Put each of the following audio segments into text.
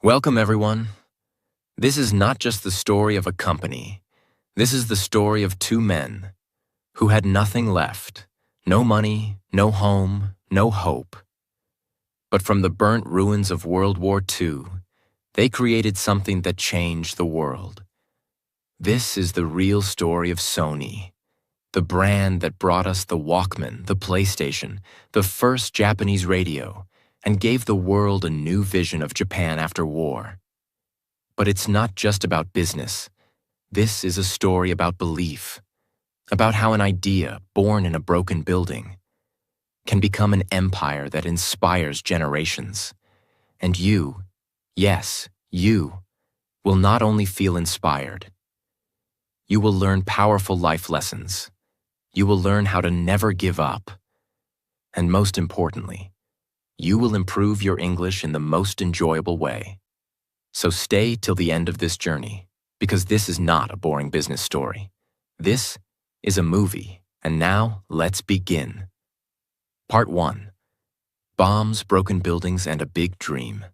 Welcome, everyone. This is not just the story of a company. This is the story of two men who had nothing left, no money, no home, no hope. But from the burnt ruins of World War II, they created something that changed the world. This is the real story of Sony, the brand that brought us the Walkman, the PlayStation, the first Japanese radio, and gave the world a new vision of Japan after war. But it's not just about business. This is a story about belief, about how an idea born in a broken building can become an empire that inspires generations. And you, yes, you, will not only feel inspired. You will learn powerful life lessons. You will learn how to never give up. And most importantly, you will improve your English in the most enjoyable way. So stay till the end of this journey, because this is not a boring business story. This is a movie, and now let's begin. Part 1. Bombs, Broken Buildings, and a Big Dream.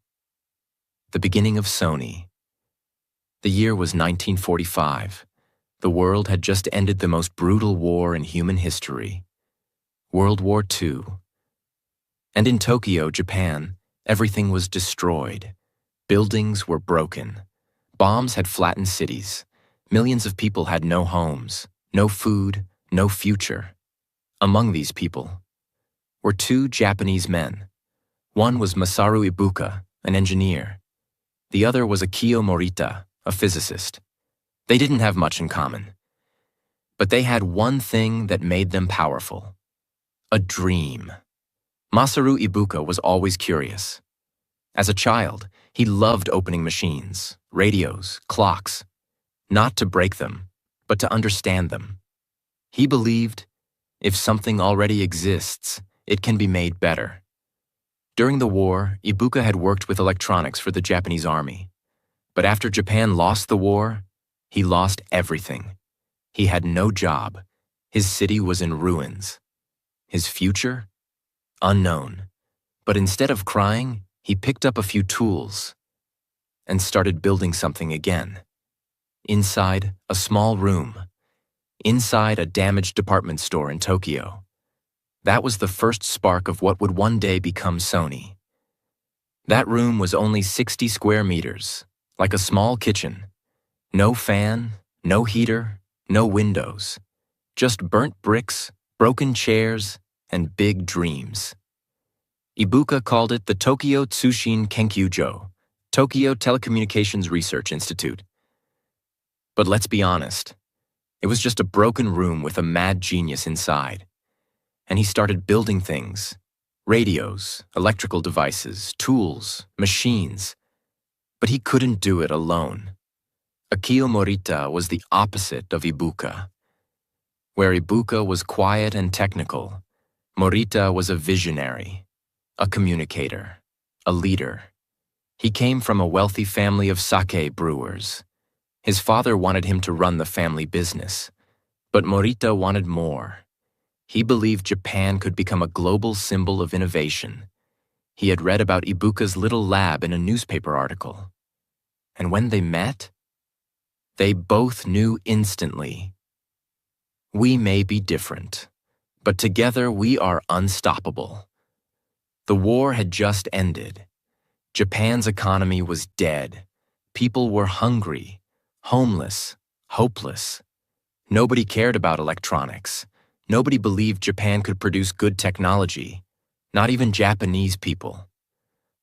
The beginning of Sony. The year was 1945. The world had just ended the most brutal war in human history, World War II. And in Tokyo, Japan, everything was destroyed. Buildings were broken. Bombs had flattened cities. Millions of people had no homes, no food, no future. Among these people were two Japanese men. One was Masaru Ibuka, an engineer. The other was Akio Morita, a physicist. They didn't have much in common. But they had one thing that made them powerful: a dream. Masaru Ibuka was always curious. As a child, he loved opening machines, radios, clocks, not to break them, but to understand them. He believed, if something already exists, it can be made better. During the war, Ibuka had worked with electronics for the Japanese army. But after Japan lost the war, he lost everything. He had no job. His city was in ruins. His future? Unknown. But instead of crying, he picked up a few tools and started building something again. Inside a small room. Inside a damaged department store in Tokyo. That was the first spark of what would one day become Sony. That room was only 60 square meters, like a small kitchen. No fan, no heater, no windows. Just burnt bricks, broken chairs, and big dreams. Ibuka called it the Tokyo Tsushin Kenkyujo, Tokyo Telecommunications Research Institute. But let's be honest, it was just a broken room with a mad genius inside. And he started building things: radios, electrical devices, tools, machines. But he couldn't do it alone. Akio Morita was the opposite of Ibuka. Where Ibuka was quiet and technical, Morita was a visionary, a communicator, a leader. He came from a wealthy family of sake brewers. His father wanted him to run the family business, but Morita wanted more. He believed Japan could become a global symbol of innovation. He had read about Ibuka's little lab in a newspaper article. And when they met, they both knew instantly. We may be different, but together we are unstoppable. The war had just ended. Japan's economy was dead. People were hungry, homeless, hopeless. Nobody cared about electronics. Nobody believed Japan could produce good technology, not even Japanese people.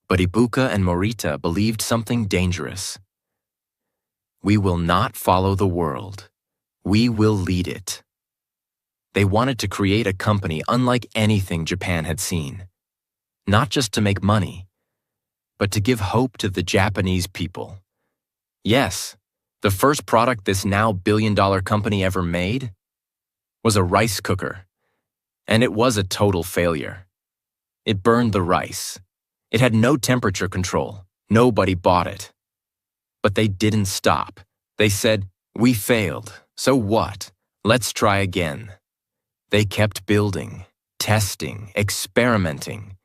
But Ibuka and Morita believed something dangerous. We will not follow the world. We will lead it. They wanted to create a company unlike anything Japan had seen. Not just to make money, but to give hope to the Japanese people. Yes, the first product this now billion-dollar company ever made was a rice cooker, and it was a total failure. It burned the rice. It had no temperature control. Nobody bought it. But they didn't stop. They said, "We failed, so what? Let's try again." They kept building, testing, experimenting,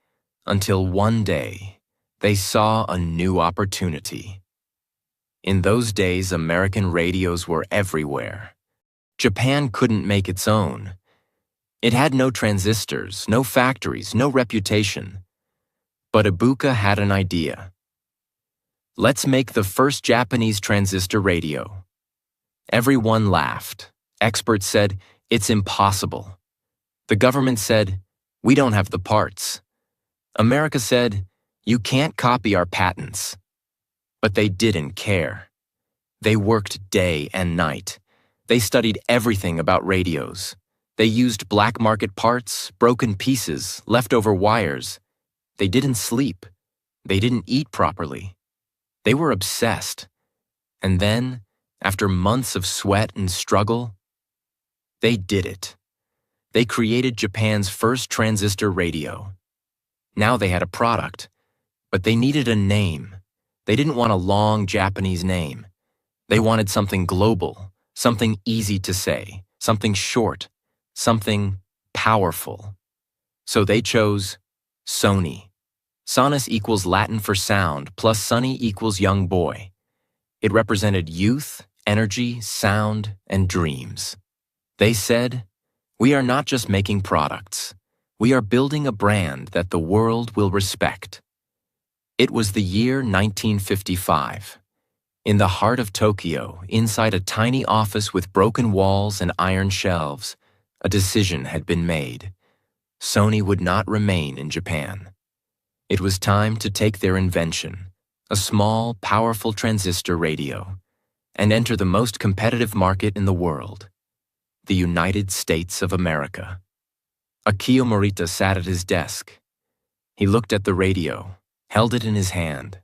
until one day They saw a new opportunity. In those days, American radios were everywhere. Japan couldn't make its own. It had no transistors, no factories, no reputation. But Ibuka had an idea. Let's make the first Japanese transistor radio. Everyone laughed. Experts said, it's impossible. The government said, we don't have the parts. America said, you can't copy our patents. But they didn't care. They worked day and night. They studied everything about radios. They used black market parts, broken pieces, leftover wires. They didn't sleep. They didn't eat properly. They were obsessed. And then, after months of sweat and struggle, they did it. They created Japan's first transistor radio. Now they had a product, but they needed a name. They didn't want a long Japanese name. They wanted something global, something easy to say, something short, something powerful. So they chose Sony. Sonus equals Latin for sound, plus Sonny equals young boy. It represented youth, energy, sound, and dreams. They said, we are not just making products. We are building a brand that the world will respect. It was the year 1955. In the heart of Tokyo, inside a tiny office with broken walls and iron shelves, a decision had been made. Sony would not remain in Japan. It was time to take their invention, a small, powerful transistor radio, and enter the most competitive market in the world, the United States of America. Akio Morita sat at his desk. He looked at the radio, held it in his hand.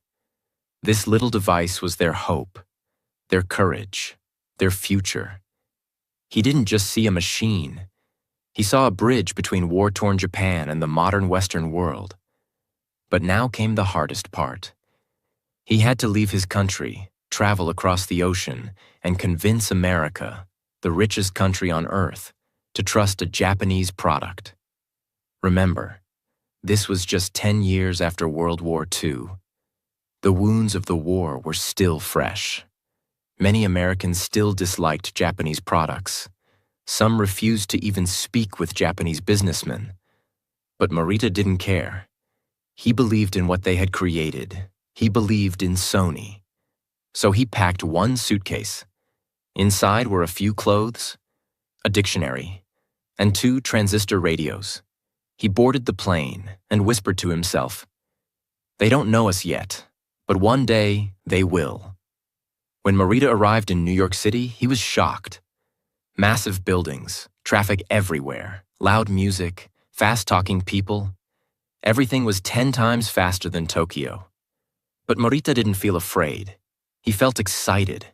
This little device was their hope, their courage, their future. He didn't just see a machine. He saw a bridge between war-torn Japan and the modern Western world. But now came the hardest part. He had to leave his country, travel across the ocean, and convince America, the richest country on earth, to trust a Japanese product. Remember, this was just 10 years after World War II. The wounds of the war were still fresh. Many Americans still disliked Japanese products. Some refused to even speak with Japanese businessmen. But Morita didn't care. He believed in what they had created. He believed in Sony. So he packed one suitcase. Inside were a few clothes, a dictionary, and 2 transistor radios. He boarded the plane and whispered to himself, they don't know us yet, but one day they will. When Morita arrived in New York City, he was shocked. Massive buildings, traffic everywhere, loud music, fast-talking people. Everything was 10 times faster than Tokyo. But Morita didn't feel afraid. He felt excited.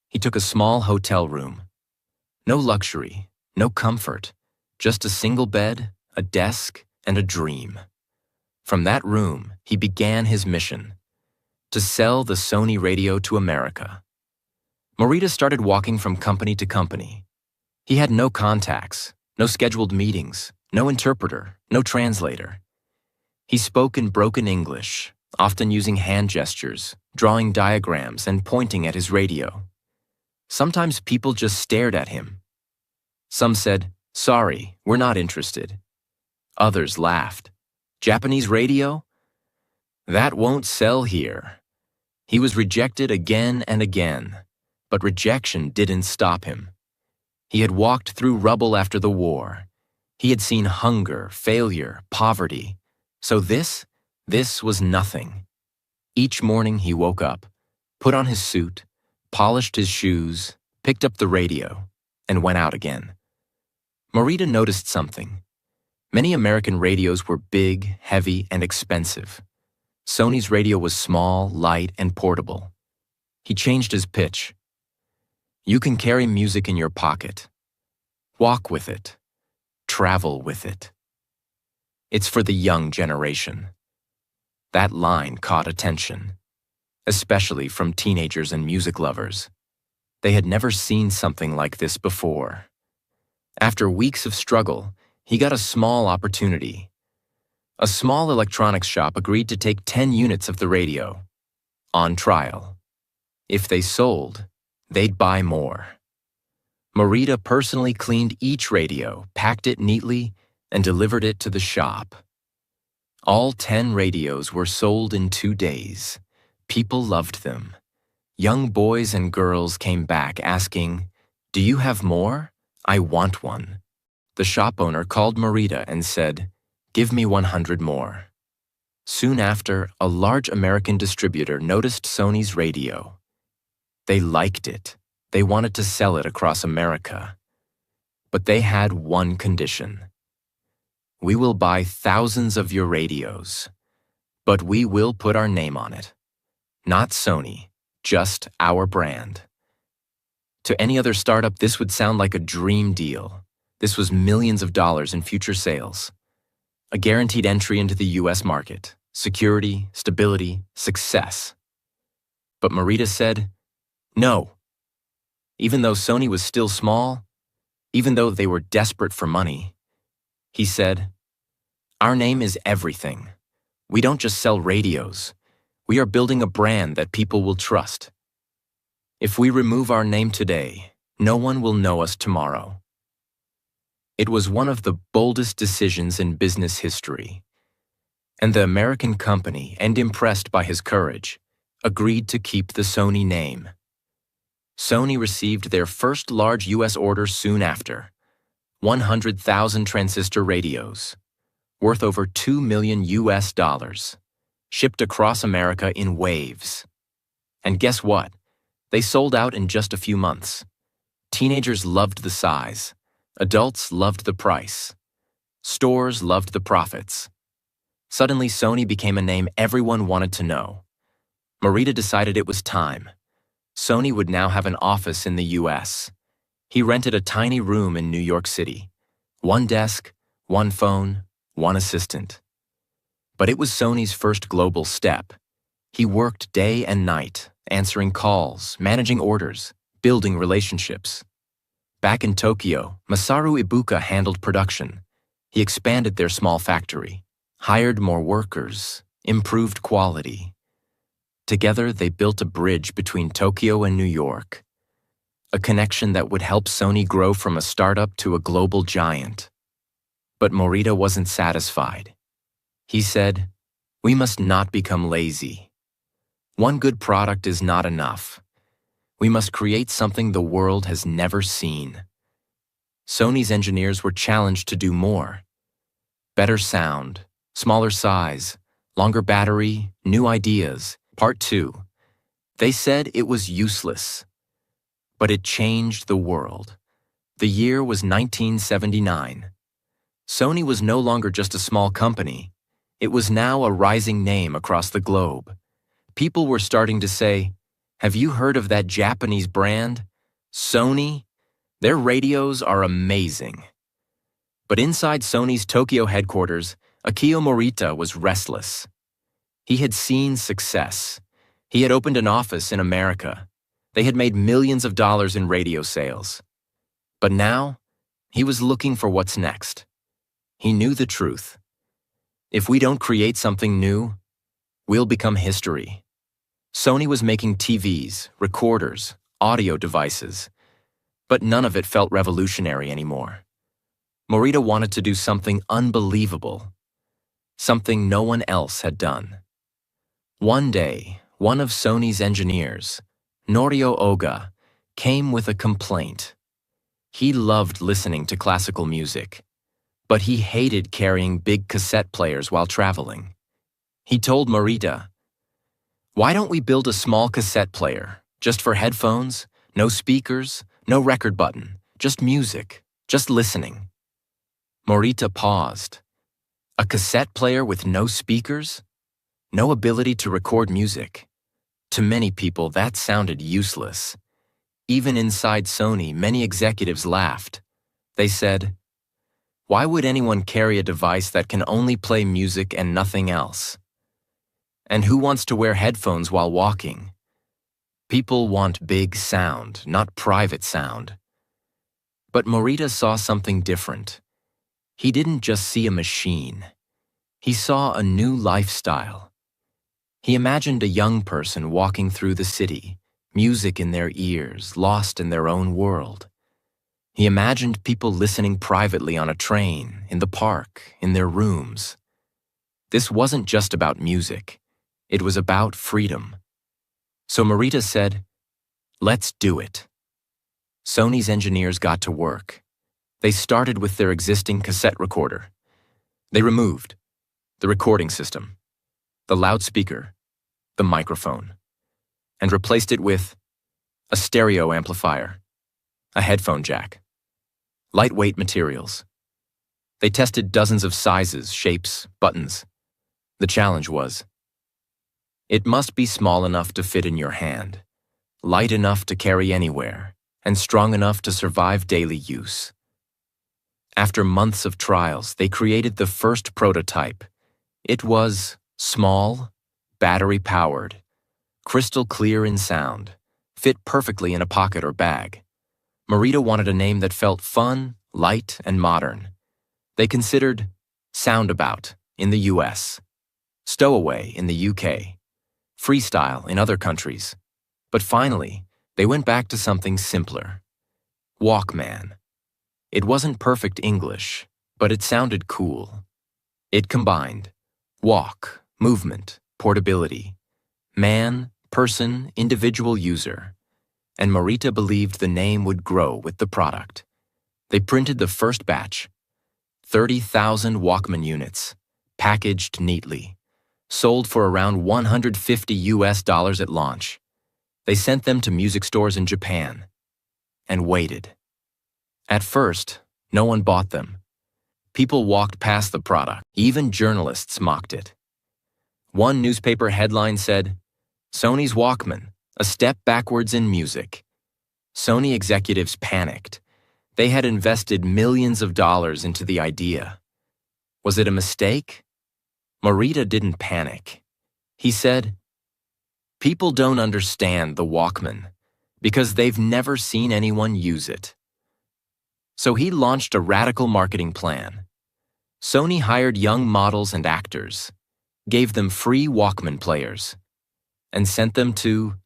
He took a small hotel room. No luxury, no comfort, just a single bed, a desk, and a dream. From that room, he began his mission, to sell the Sony radio to America. Morita started walking from company to company. He had no contacts, no scheduled meetings, no interpreter, no translator. He spoke in broken English, often using hand gestures, drawing diagrams, and pointing at his radio. Sometimes people just stared at him. Some said, sorry, we're not interested. Others laughed. Japanese radio? That won't sell here. He was rejected again and again, but rejection didn't stop him. He had walked through rubble after the war. He had seen hunger, failure, poverty. So this was nothing. Each morning he woke up, put on his suit, polished his shoes, picked up the radio, and went out again. Morita noticed something. Many American radios were big, heavy, and expensive. Sony's radio was small, light, and portable. He changed his pitch. You can carry music in your pocket. Walk with it. Travel with it. It's for the young generation. That line caught attention, especially from teenagers and music lovers. They had never seen something like this before. After weeks of struggle, he got a small opportunity. A small electronics shop agreed to take 10 units of the radio, on trial. If they sold, they'd buy more. Morita personally cleaned each radio, packed it neatly, and delivered it to the shop. All 10 radios were sold in 2 days. People loved them. Young boys and girls came back asking, "Do you have more? I want one." The shop owner called Morita and said, "Give me 100 more." Soon after, a large American distributor noticed Sony's radio. They liked it. They wanted to sell it across America. But they had one condition. "We will buy thousands of your radios, but we will put our name on it. Not Sony, just our brand." To any other startup, this would sound like a dream deal. This was millions of dollars in future sales. A guaranteed entry into the US market, security, stability, success. But Morita said, no. Even though Sony was still small, even though they were desperate for money, he said, "Our name is everything. We don't just sell radios. We are building a brand that people will trust. If we remove our name today, no one will know us tomorrow." It was one of the boldest decisions in business history. And the American company, and impressed by his courage, agreed to keep the Sony name. Sony received their first large US order soon after, 100,000 transistor radios, worth over $2 million, shipped across America in waves. And guess what? They sold out in just a few months. Teenagers loved the size. Adults loved the price. Stores loved the profits. Suddenly, Sony became a name everyone wanted to know. Morita decided it was time. Sony would now have an office in the US. He rented a tiny room in New York City. One desk, one phone, one assistant. But it was Sony's first global step. He worked day and night, answering calls, managing orders, building relationships. Back in Tokyo, Masaru Ibuka handled production. He expanded their small factory, hired more workers, improved quality. Together, they built a bridge between Tokyo and New York, a connection that would help Sony grow from a startup to a global giant. But Morita wasn't satisfied. He said, "We must not become lazy. One good product is not enough. We must create something the world has never seen." Sony's engineers were challenged to do more. Better sound, smaller size, longer battery, new ideas. Part 2. They said it was useless. But it changed the world. The year was 1979. Sony was no longer just a small company. It was now a rising name across the globe. People were starting to say, "Have you heard of that Japanese brand? Sony? Their radios are amazing." But inside Sony's Tokyo headquarters, Akio Morita was restless. He had seen success. He had opened an office in America. They had made millions of dollars in radio sales. But now, he was looking for what's next. He knew the truth. If we don't create something new, we'll become history. Sony was making TVs, recorders, audio devices, but none of it felt revolutionary anymore. Morita wanted to do something unbelievable, something no one else had done. One day, one of Sony's engineers, Norio Oga, came with a complaint. He loved listening to classical music, but he hated carrying big cassette players while traveling. He told Morita, "Why don't we build a small cassette player, just for headphones, no speakers, no record button, just music, just listening?" Morita paused. A cassette player with no speakers? No ability to record music? To many people, that sounded useless. Even inside Sony, many executives laughed. They said, "Why would anyone carry a device that can only play music and nothing else? And who wants to wear headphones while walking? People want big sound, not private sound." But Morita saw something different. He didn't just see a machine. He saw a new lifestyle. He imagined a young person walking through the city, music in their ears, lost in their own world. He imagined people listening privately on a train, in the park, in their rooms. This wasn't just about music. It was about freedom. So Marita said, "Let's do it." Sony's engineers got to work. They started with their existing cassette recorder. They removed the recording system, the loudspeaker, the microphone, and replaced it with a stereo amplifier, a headphone jack, lightweight materials. They tested dozens of sizes, shapes, buttons. The challenge was, it must be small enough to fit in your hand, light enough to carry anywhere, and strong enough to survive daily use. After months of trials, they created the first prototype. It was small, battery-powered, crystal clear in sound, fit perfectly in a pocket or bag. Marita wanted a name that felt fun, light, and modern. They considered Soundabout in the US, Stowaway in the UK, Freestyle in other countries. But finally, they went back to something simpler. Walkman. It wasn't perfect English, but it sounded cool. It combined walk, movement, portability, man, person, individual user. And Marita believed the name would grow with the product. They printed the first batch, 30,000 Walkman units, packaged neatly, sold for around $150 at launch. They sent them to music stores in Japan and waited. At first, no one bought them. People walked past the product. Even journalists mocked it. One newspaper headline said, "Sony's Walkman, a step backwards in music." Sony executives panicked. They had invested millions of dollars into the idea. Was it a mistake? Marita didn't panic. He said, "People don't understand the Walkman because they've never seen anyone use it." So he launched a radical marketing plan. Sony hired young models and actors, gave them free Walkman players, and sent them to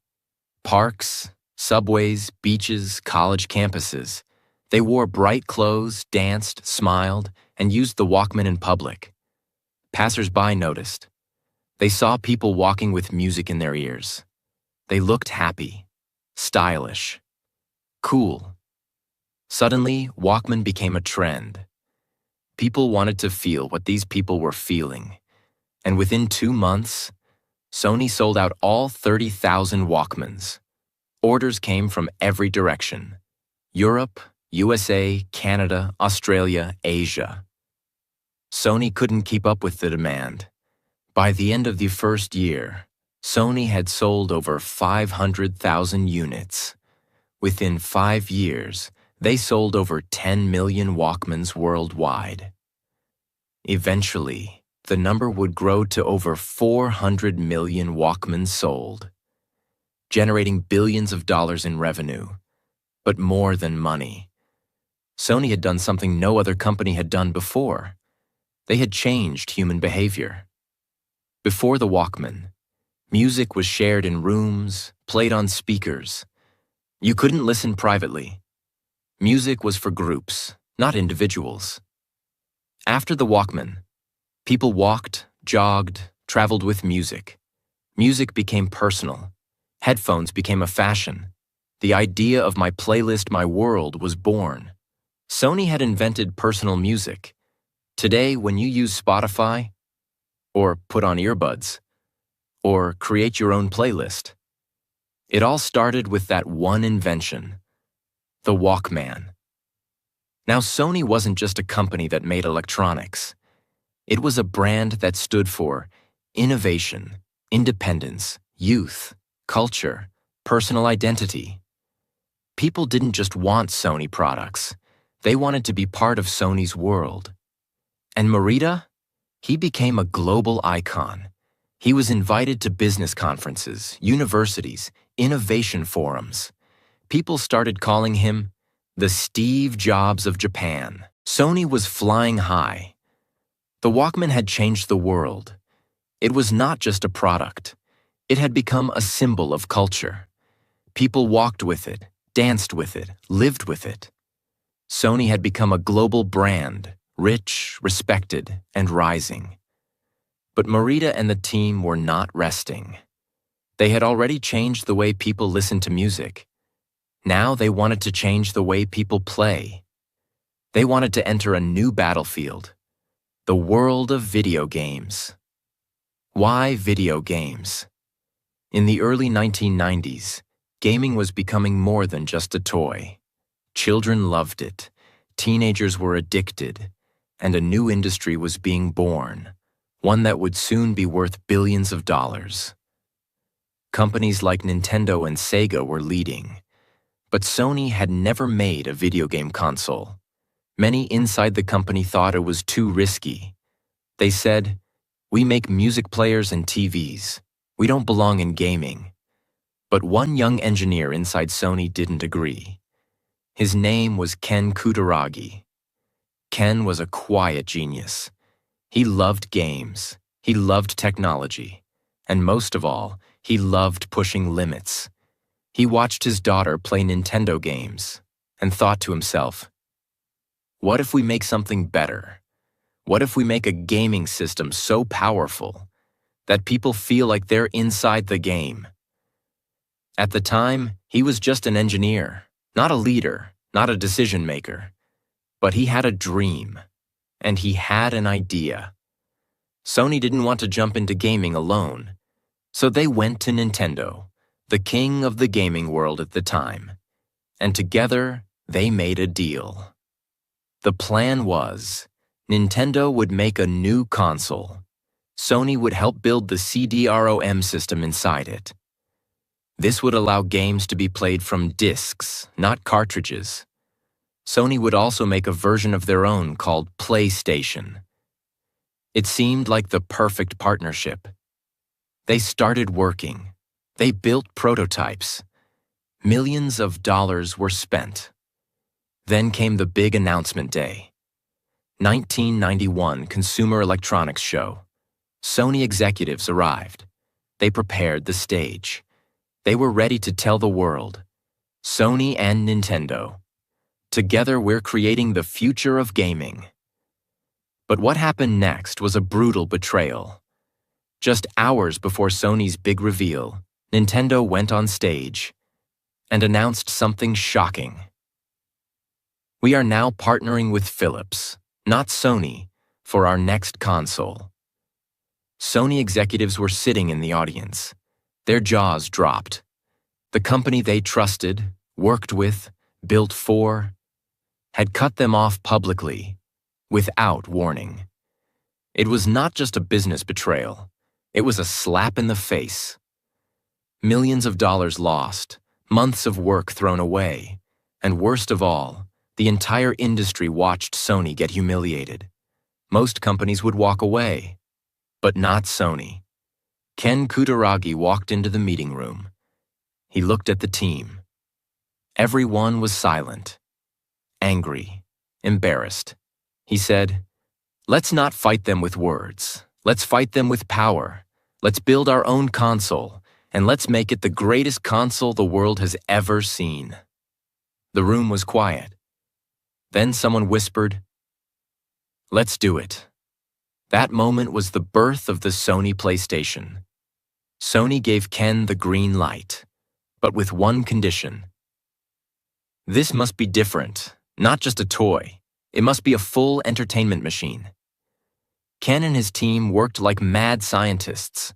parks, subways, beaches, college campuses. They wore bright clothes, danced, smiled, and used the Walkman in public. Passers-by noticed. They saw people walking with music in their ears. They looked happy, stylish, cool. Suddenly, Walkman became a trend. People wanted to feel what these people were feeling. And within 2 months, Sony sold out all 30,000 Walkmans. Orders came from every direction: Europe, USA, Canada, Australia, Asia. Sony couldn't keep up with the demand. By the end of the first year, Sony had sold over 500,000 units. Within 5 years, they sold over 10 million Walkmans worldwide. Eventually, the number would grow to over 400 million Walkmans sold, generating billions of dollars in revenue. But more than money, Sony had done something no other company had done before. They had changed human behavior. Before the Walkman, music was shared in rooms, played on speakers. You couldn't listen privately. Music was for groups, not individuals. After the Walkman, people walked, jogged, traveled with music. Music became personal. Headphones became a fashion. The idea of my playlist, my world was born. Sony had invented personal music. Today, when you use Spotify, or put on earbuds, or create your own playlist, it all started with that one invention, the Walkman. Now, Sony wasn't just a company that made electronics. It was a brand that stood for innovation, independence, youth, culture, personal identity. People didn't just want Sony products. They wanted to be part of Sony's world. And Marita? He became a global icon. He was invited to business conferences, universities, innovation forums. People started calling him the Steve Jobs of Japan. Sony was flying high. The Walkman had changed the world. It was not just a product. It had become a symbol of culture. People walked with it, danced with it, lived with it. Sony had become a global brand, rich, respected, and rising. But Morita and the team were not resting. They had already changed the way people listened to music. Now they wanted to change the way people play. They wanted to enter a new battlefield, the world of video games. Why video games? In the early 1990s, gaming was becoming more than just a toy. Children loved it, teenagers were addicted, and a new industry was being born, one that would soon be worth billions of dollars. Companies like Nintendo and Sega were leading, but Sony had never made a video game console. Many inside the company thought it was too risky. They said, "We make music players and TVs. We don't belong in gaming." But one young engineer inside Sony didn't agree. His name was Ken Kutaragi. Ken was a quiet genius. He loved games, he loved technology, and most of all, he loved pushing limits. He watched his daughter play Nintendo games and thought to himself, what if we make something better? What if we make a gaming system so powerful that people feel like they're inside the game? At the time, he was just an engineer, not a leader, not a decision maker. But he had a dream, and he had an idea. Sony didn't want to jump into gaming alone, so they went to Nintendo, the king of the gaming world at the time, and together they made a deal. The plan was, Nintendo would make a new console. Sony would help build the CD-ROM system inside it. This would allow games to be played from discs, not cartridges. Sony would also make a version of their own called PlayStation. It seemed like the perfect partnership. They started working. They built prototypes. Millions of dollars were spent. Then came the big announcement day. 1991 Consumer Electronics Show. Sony executives arrived. They prepared the stage. They were ready to tell the world, Sony and Nintendo, together we're creating the future of gaming. But what happened next was a brutal betrayal. Just hours before Sony's big reveal, Nintendo went on stage and announced something shocking. We are now partnering with Philips, not Sony, for our next console. Sony executives were sitting in the audience. Their jaws dropped. The company they trusted, worked with, built for, had cut them off publicly, without warning. It was not just a business betrayal. It was a slap in the face. Millions of dollars lost, months of work thrown away, and worst of all, the entire industry watched Sony get humiliated. Most companies would walk away, but not Sony. Ken Kutaragi walked into the meeting room. He looked at the team. Everyone was silent, angry, embarrassed. He said, "Let's not fight them with words. Let's fight them with power. Let's build our own console, and let's make it the greatest console the world has ever seen." The room was quiet. Then someone whispered, "Let's do it." That moment was the birth of the Sony PlayStation. Sony gave Ken the green light, but with one condition. This must be different, not just a toy. It must be a full entertainment machine. Ken and his team worked like mad scientists.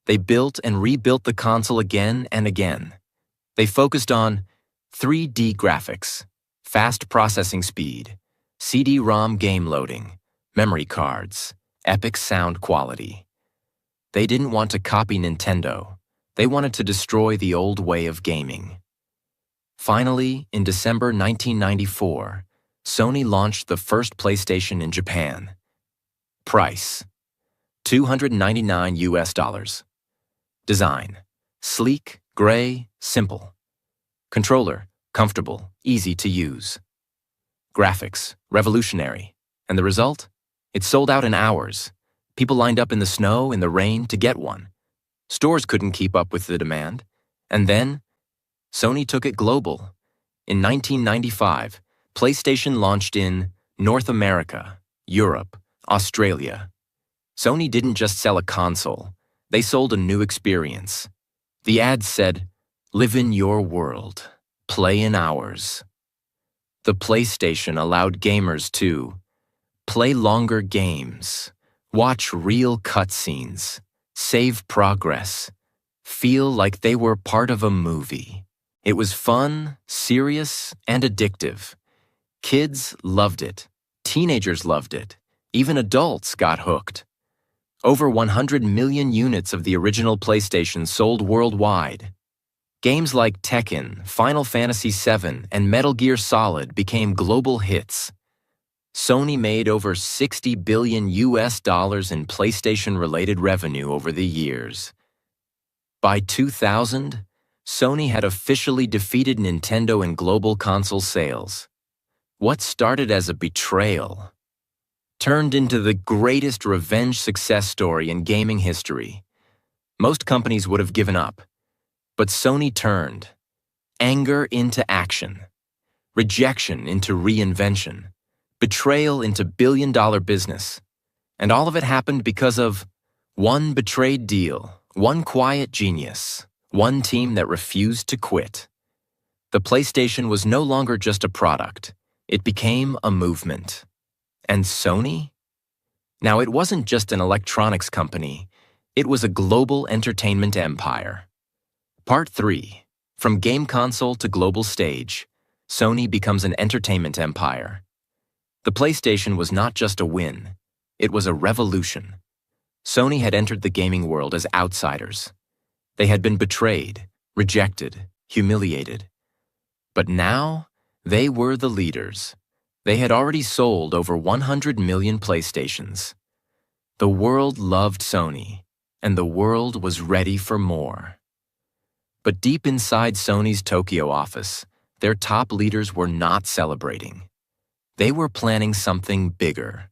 They built and rebuilt the console again and again. They focused on 3D graphics, fast processing speed, CD-ROM game loading, memory cards, epic sound quality. They didn't want to copy Nintendo. They wanted to destroy the old way of gaming. Finally, in December 1994, Sony launched the first PlayStation in Japan. Price: $299. Design: sleek, gray, simple. Controller: comfortable, easy to use. Graphics: revolutionary. And the result? It sold out in hours. People lined up in the snow, in the rain, to get one. Stores couldn't keep up with the demand. And then, Sony took it global. In 1995, PlayStation launched in North America, Europe, Australia. Sony didn't just sell a console, they sold a new experience. The ads said, "Live in your world, play in ours." The PlayStation allowed gamers to play longer games, watch real cutscenes, save progress, feel like they were part of a movie. It was fun, serious, and addictive. Kids loved it. Teenagers loved it. Even adults got hooked. Over 100 million units of the original PlayStation sold worldwide. Games like Tekken, Final Fantasy VII, and Metal Gear Solid became global hits. Sony made over $60 billion in PlayStation-related revenue over the years. By 2000, Sony had officially defeated Nintendo in global console sales. What started as a betrayal turned into the greatest revenge success story in gaming history. Most companies would have given up, but Sony turned anger into action, rejection into reinvention, betrayal into billion-dollar business. And all of it happened because of one betrayed deal, one quiet genius, one team that refused to quit. The PlayStation was no longer just a product. It became a movement. And Sony? Now, it wasn't just an electronics company. It was a global entertainment empire. Part 3. From game console to global stage, Sony becomes an entertainment empire. The PlayStation was not just a win. It was a revolution. Sony had entered the gaming world as outsiders. They had been betrayed, rejected, humiliated. But now, they were the leaders. They had already sold over 100 million PlayStations. The world loved Sony, and the world was ready for more. But deep inside Sony's Tokyo office, their top leaders were not celebrating. They were planning something bigger.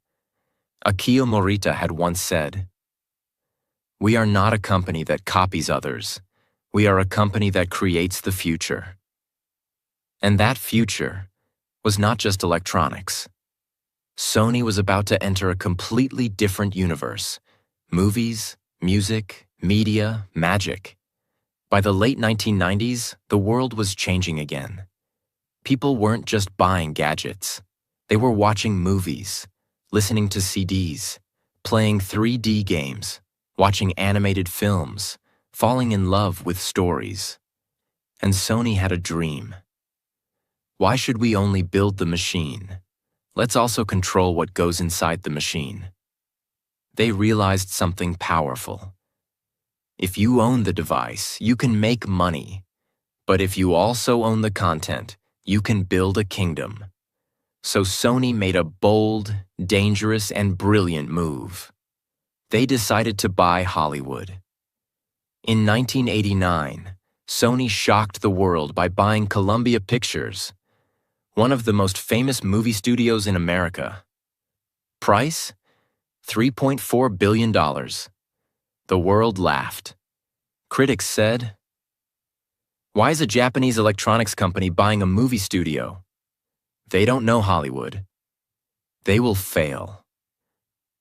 Akio Morita had once said, "We are not a company that copies others. We are a company that creates the future." And that future was not just electronics. Sony was about to enter a completely different universe: movies, music, media, magic. By the late 1990s, the world was changing again. People weren't just buying gadgets. They were watching movies, listening to CDs, playing 3D games, watching animated films, falling in love with stories. And Sony had a dream. Why should we only build the machine? Let's also control what goes inside the machine. They realized something powerful. If you own the device, you can make money. But if you also own the content, you can build a kingdom. So Sony made a bold, dangerous, and brilliant move. They decided to buy Hollywood. In 1989, Sony shocked the world by buying Columbia Pictures, one of the most famous movie studios in America. Price? $3.4 billion. The world laughed. Critics said, "Why is a Japanese electronics company buying a movie studio? They don't know Hollywood. They will fail."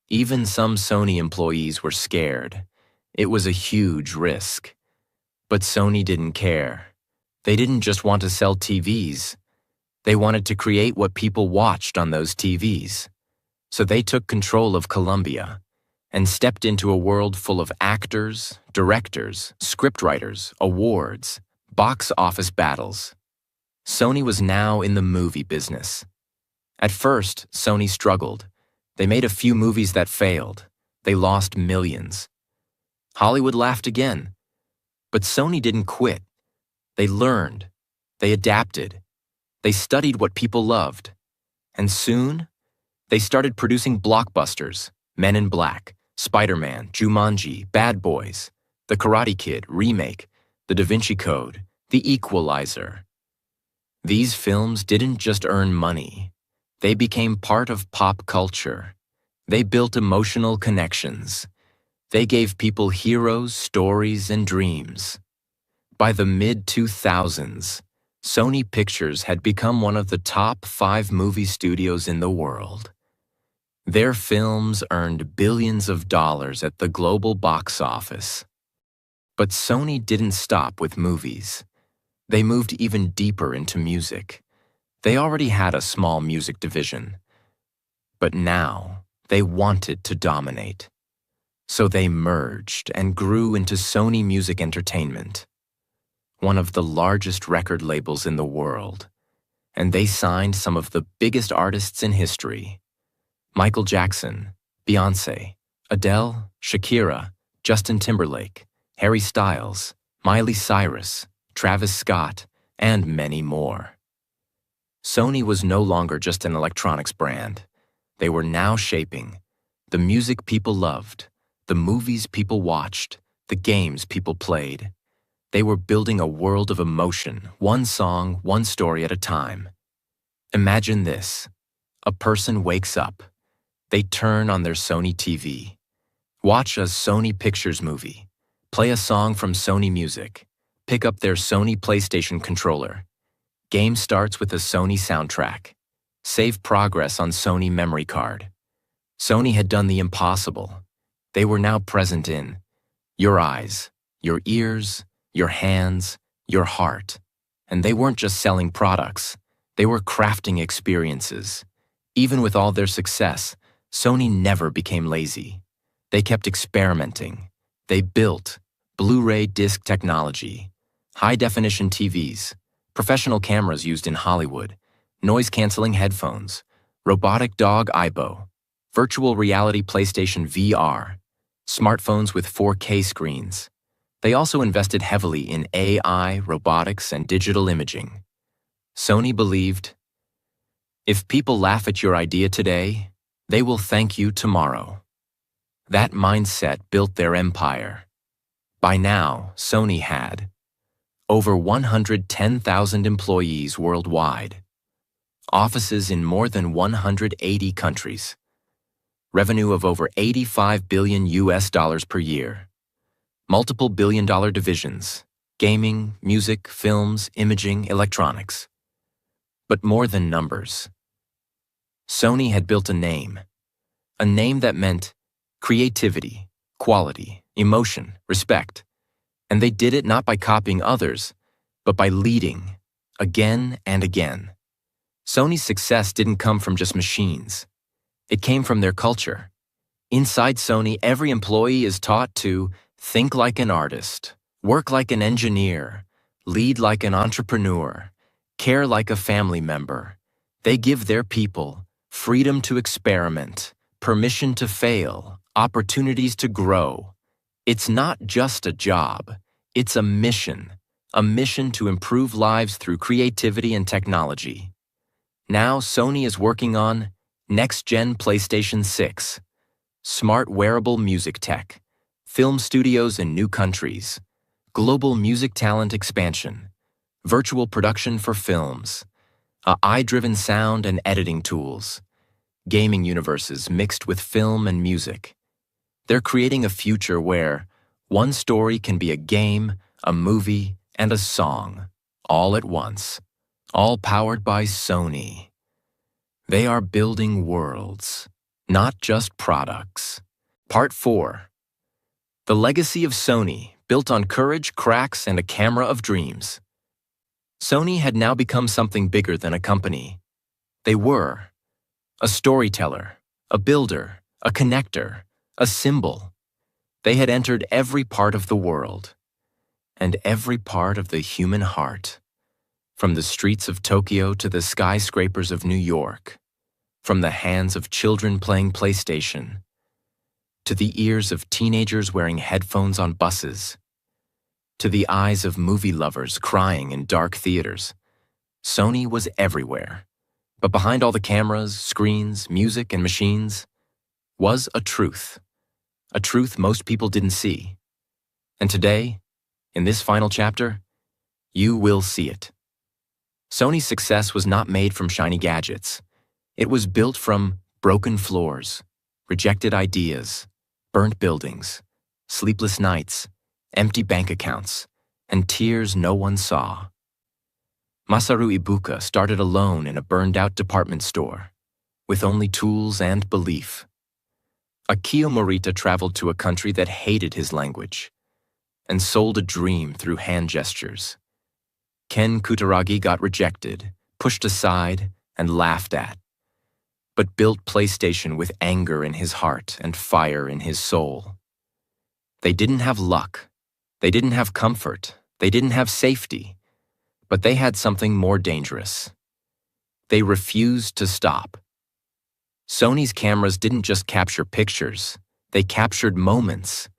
Even some Sony employees were scared. It was a huge risk. But Sony didn't care. They didn't just want to sell TVs. They wanted to create what people watched on those TVs. So they took control of Columbia and stepped into a world full of actors, directors, scriptwriters, awards, box office battles. Sony was now in the movie business. At first, Sony struggled. They made a few movies that failed. They lost millions. Hollywood laughed again. But Sony didn't quit. They learned. They adapted. They studied what people loved. And soon, they started producing blockbusters: Men in Black, Spider-Man, Jumanji, Bad Boys, The Karate Kid remake, The Da Vinci Code, The Equalizer. These films didn't just earn money. They became part of pop culture. They built emotional connections. They gave people heroes, stories, and dreams. By the mid-2000s, Sony Pictures had become one of the top 5 movie studios in the world. Their films earned billions of dollars at the global box office. But Sony didn't stop with movies. They moved even deeper into music. They already had a small music division. But now, they wanted to dominate. So they merged and grew into Sony Music Entertainment, one of the largest record labels in the world. And they signed some of the biggest artists in history: Michael Jackson, Beyoncé, Adele, Shakira, Justin Timberlake, Harry Styles, Miley Cyrus, Travis Scott, and many more. Sony was no longer just an electronics brand. They were now shaping the music people loved, the movies people watched, the games people played. They were building a world of emotion, one song, one story at a time. Imagine this. A person wakes up. They turn on their Sony TV, watch a Sony Pictures movie, play a song from Sony Music, pick up their Sony PlayStation controller. Game starts with a Sony soundtrack. Save progress on Sony memory card. Sony had done the impossible. They were now present in your eyes, your ears, your hands, your heart. And they weren't just selling products. They were crafting experiences. Even with all their success, Sony never became lazy. They kept experimenting. They built Blu-ray disc technology, high-definition TVs, professional cameras used in Hollywood, noise-canceling headphones, robotic dog Aibo, virtual reality PlayStation VR, smartphones with 4K screens. They also invested heavily in AI, robotics, and digital imaging. Sony believed, if people laugh at your idea today, they will thank you tomorrow. That mindset built their empire. By now, Sony had over 110,000 employees worldwide, offices in more than 180 countries, revenue of over $85 billion per year, multiple billion-dollar divisions, gaming, music, films, imaging, electronics. But more than numbers. Sony had built a name that meant creativity, quality, emotion, respect. And they did it not by copying others, but by leading, again and again. Sony's success didn't come from just machines. It came from their culture. Inside Sony, every employee is taught to think like an artist, work like an engineer, lead like an entrepreneur, care like a family member. They give their people freedom to experiment, permission to fail, opportunities to grow. It's not just a job, it's a mission to improve lives through creativity and technology. Now Sony is working on next-gen PlayStation 6, smart wearable music tech, film studios in new countries, global music talent expansion, virtual production for films, AI-driven sound and editing tools, gaming universes mixed with film and music. They're creating a future where one story can be a game, a movie, and a song, all at once, all powered by Sony. They are building worlds, not just products. Part 4. The legacy of Sony, built on courage, cracks, and a camera of dreams. Sony had now become something bigger than a company. They were a storyteller, a builder, a connector, a symbol. They had entered every part of the world and every part of the human heart, from the streets of Tokyo to the skyscrapers of New York, from the hands of children playing PlayStation to the ears of teenagers wearing headphones on buses, to the eyes of movie lovers crying in dark theaters. Sony was everywhere. But behind all the cameras, screens, music, and machines was a truth most people didn't see. And today, in this final chapter, you will see it. Sony's success was not made from shiny gadgets. It was built from broken floors, rejected ideas, burnt buildings, sleepless nights, empty bank accounts, and tears no one saw. Masaru Ibuka started alone in a burned-out department store, with only tools and belief. Akio Morita traveled to a country that hated his language and sold a dream through hand gestures. Ken Kutaragi got rejected, pushed aside, and laughed at, but built PlayStation with anger in his heart and fire in his soul. They didn't have luck, they didn't have comfort, they didn't have safety, but they had something more dangerous. They refused to stop. Sony's cameras didn't just capture pictures, they captured moments.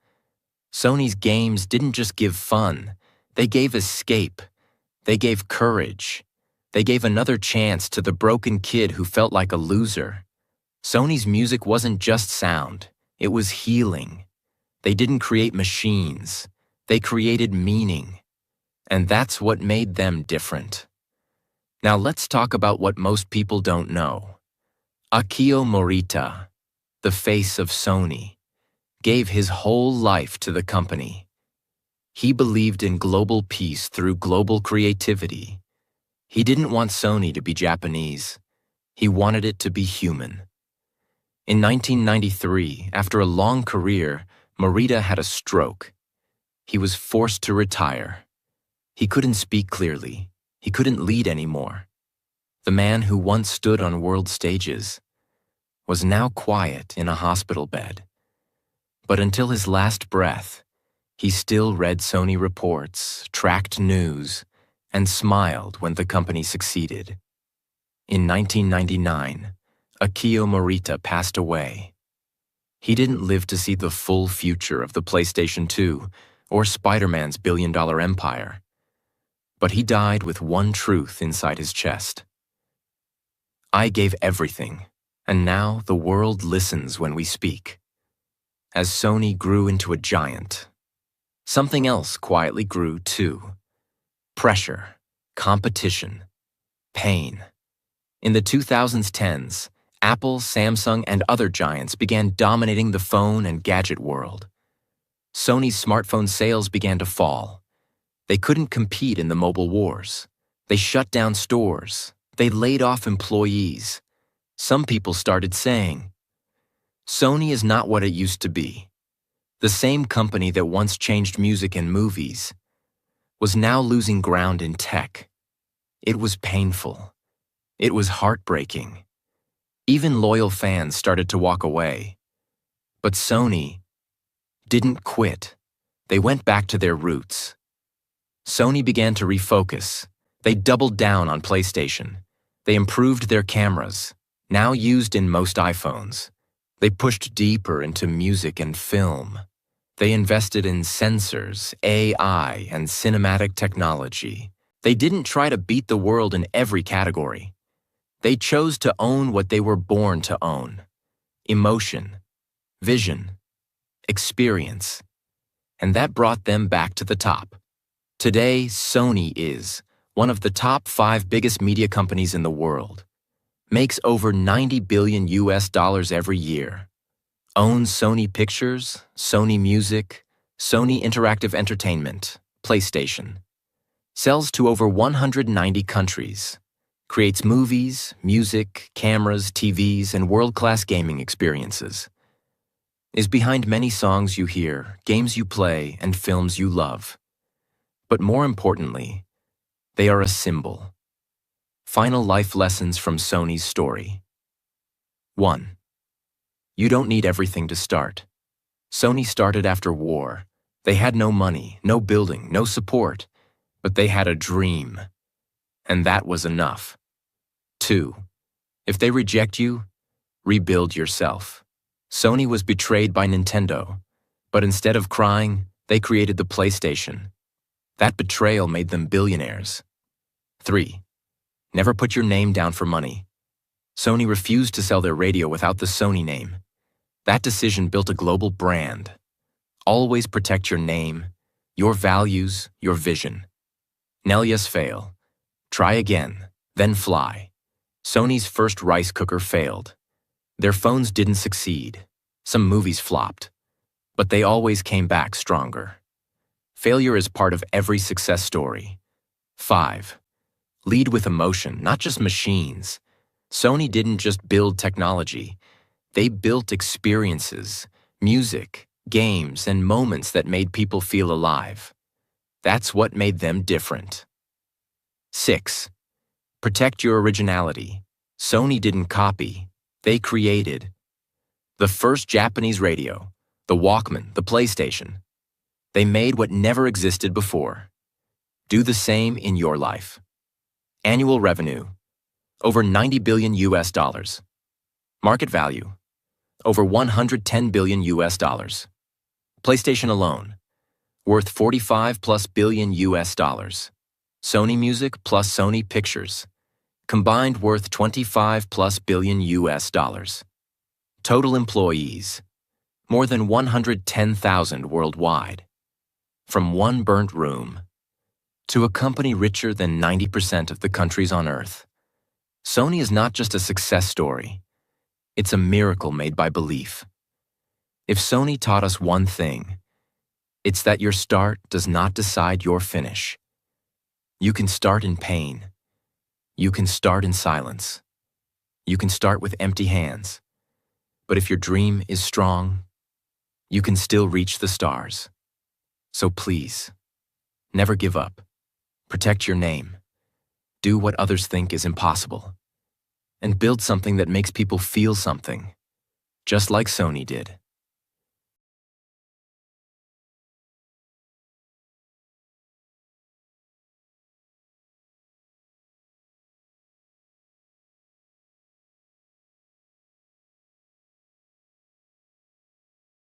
Sony's games didn't just give fun, they gave escape. They gave courage. They gave another chance to the broken kid who felt like a loser. Sony's music wasn't just sound, it was healing. They didn't create machines, they created meaning. And that's what made them different. Now let's talk about what most people don't know. Akio Morita, the face of Sony, gave his whole life to the company. He believed in global peace through global creativity. He didn't want Sony to be Japanese. He wanted it to be human. In 1993, after a long career, Morita had a stroke. He was forced to retire. He couldn't speak clearly. He couldn't lead anymore. The man who once stood on world stages was now quiet in a hospital bed. But until his last breath, he still read Sony reports, tracked news, and smiled when the company succeeded. In 1999, Akio Morita passed away. He didn't live to see the full future of the PlayStation 2 or Spider-Man's billion-dollar empire. But he died with one truth inside his chest. I gave everything, and now the world listens when we speak. As Sony grew into a giant, something else quietly grew too. Pressure, competition, pain. In the 2010s, Apple, Samsung, and other giants began dominating the phone and gadget world. Sony's smartphone sales began to fall. They couldn't compete in the mobile wars. They shut down stores. They laid off employees. Some people started saying, Sony is not what it used to be. The same company that once changed music and movies was now losing ground in tech. It was painful. It was heartbreaking. Even loyal fans started to walk away. But Sony didn't quit. They went back to their roots. Sony began to refocus. They doubled down on PlayStation. They improved their cameras, now used in most iPhones. They pushed deeper into music and film. They invested in sensors, AI, and cinematic technology. They didn't try to beat the world in every category. They chose to own what they were born to own: emotion, vision, experience. And that brought them back to the top. Today, Sony is one of the top 5 biggest media companies in the world, makes over $90 billion every year, owns Sony Pictures, Sony Music, Sony Interactive Entertainment, PlayStation, sells to over 190 countries, creates movies, music, cameras, TVs, and world-class gaming experiences, is behind many songs you hear, games you play, and films you love. But more importantly, they are a symbol. Final life lessons from Sony's story. 1. You don't need everything to start. Sony started after war. They had no money, no building, no support, but they had a dream. And that was enough. 2. If they reject you, rebuild yourself. Sony was betrayed by Nintendo, but instead of crying, they created the PlayStation. That betrayal made them billionaires. 3. Never put your name down for money. Sony refused to sell their radio without the Sony name. That decision built a global brand. Always protect your name, your values, your vision. Nelias fail. Try again, then fly. Sony's first rice cooker failed. Their phones didn't succeed. Some movies flopped, but they always came back stronger. Failure is part of every success story. 5. Lead with emotion, not just machines. Sony didn't just build technology. They built experiences, music, games, and moments that made people feel alive. That's what made them different. 6. Protect your originality. Sony didn't copy, they created. The first Japanese radio, the Walkman, the PlayStation. They made what never existed before. Do the same in your life. Annual revenue, over 90 billion US dollars. Market value, over 110 billion US dollars. PlayStation alone, worth 45 plus billion US dollars. Sony Music plus Sony Pictures, combined worth 25 plus billion US dollars. Total employees, more than 110,000 worldwide. From one burnt room to a company richer than 90% of the countries on Earth. Sony is not just a success story. It's a miracle made by belief. If Sony taught us one thing, it's that your start does not decide your finish. You can start in pain. You can start in silence. You can start with empty hands. But if your dream is strong, you can still reach the stars. So please, never give up. Protect your name. Do what others think is impossible. And build something that makes people feel something, just like Sony did.